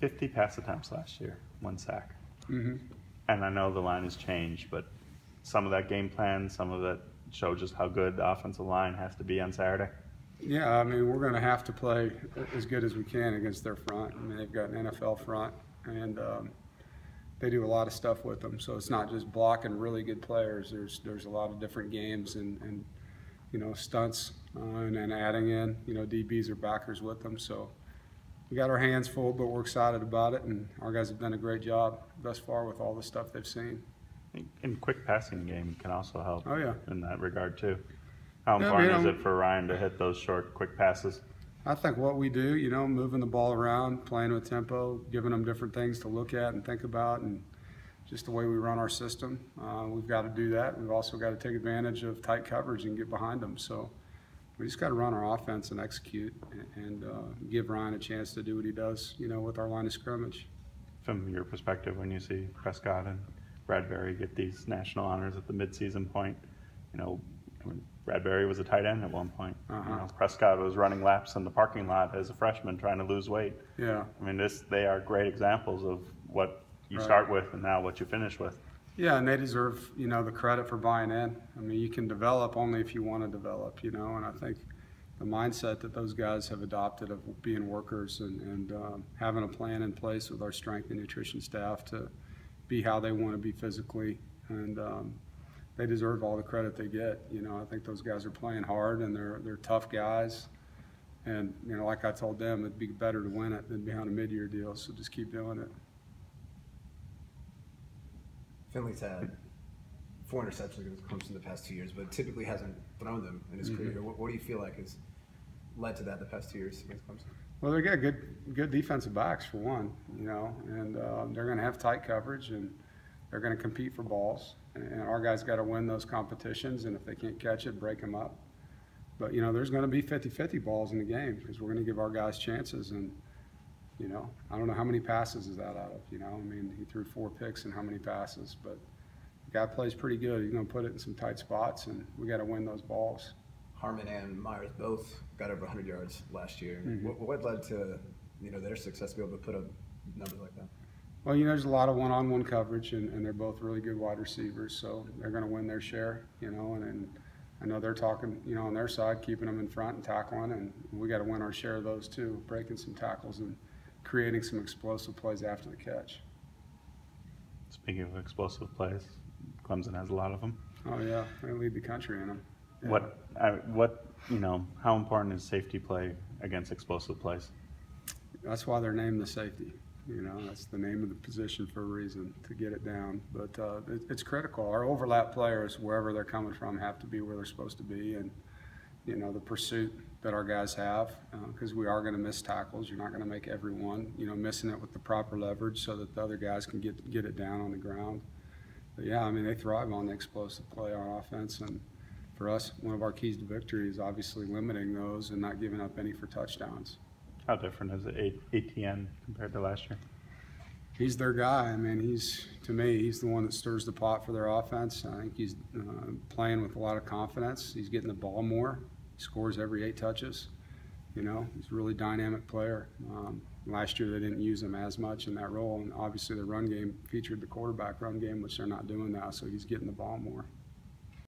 50 pass attempts last year, 1 sack. Mm-hmm. And I know the line has changed, but some of that game plan, some of that show just how good the offensive line has to be on Saturday. Yeah, I mean, we're going to have to play as good as we can against their front. I mean, they've got an NFL front, and they do a lot of stuff with them. So it's not just blocking really good players. There's a lot of different games and stunts and then adding in, DBs or backers with them. So we got our hands full, but we're excited about it, and our guys have done a great job thus far with all the stuff they've seen. And quick passing game can also help in that regard too. How Yeah, important is it for Ryan to hit those short, quick passes? I think what we do, moving the ball around, playing with tempo, giving them different things to look at and think about, and just the way we run our system, we've got to do that. We've also got to take advantage of tight coverage and get behind them. So we just got to run our offense and execute and give Ryan a chance to do what he does, with our line of scrimmage. From your perspective, when you see Prescott and Bradbury get these national honors at the midseason point, Bradbury was a tight end at one point. Prescott was running laps in the parking lot as a freshman trying to lose weight. Yeah. I mean, they are great examples of what you start with and now what you finish with. Yeah, and they deserve, the credit for buying in. I mean, you can develop only if you want to develop, and I think the mindset that those guys have adopted of being workers and having a plan in place with our strength and nutrition staff to be how they want to be physically, and they deserve all the credit they get. I think those guys are playing hard and they're tough guys. And, like I told them, it'd be better to win it than be on a mid-year deal, so just keep doing it. Finley's had 4 interceptions against Clemson in the past 2 years, but typically hasn't thrown them in his career. What do you feel like has led to that the past 2 years against Clemson? Well, they got good defensive backs for one, and they're going to have tight coverage and they're going to compete for balls. And our guys got to win those competitions, and if they can't catch it, break them up. But, there's going to be 50-50 balls in the game because we're going to give our guys chances. And, I don't know how many passes is that out of, I mean, he threw 4 picks and how many passes. But the guy plays pretty good. He's going to put it in some tight spots, and we got to win those balls. Harmon and Myers both got over 100 yards last year. Mm-hmm. What led to, their success to be able to put up numbers like that? Well, there's a lot of one-on-one coverage, and they're both really good wide receivers, so they're going to win their share, and I know they're talking, on their side, keeping them in front and tackling, and we got to win our share of those too, breaking some tackles and creating some explosive plays after the catch. Speaking of explosive plays, Clemson has a lot of them. Oh yeah, they lead the country in them. Yeah. How important is safety play against explosive plays? That's why they're named the safety. That's the name of the position for a reason, to get it down. But it's critical. Our overlap players, wherever they're coming from, have to be where they're supposed to be. And, the pursuit that our guys have, because we are going to miss tackles. You're not going to make every one, missing it with the proper leverage so that the other guys can get it down on the ground. But, yeah, I mean, they thrive on the explosive play on offense. And for us, one of our keys to victory is obviously limiting those and not giving up any for touchdowns. How different is ATN compared to last year? He's their guy. I mean, to me, he's the one that stirs the pot for their offense. I think he's playing with a lot of confidence. He's getting the ball more. He scores every 8 touches. He's a really dynamic player. Last year they didn't use him as much in that role, and obviously the run game featured the quarterback run game, which they're not doing now, so he's getting the ball more.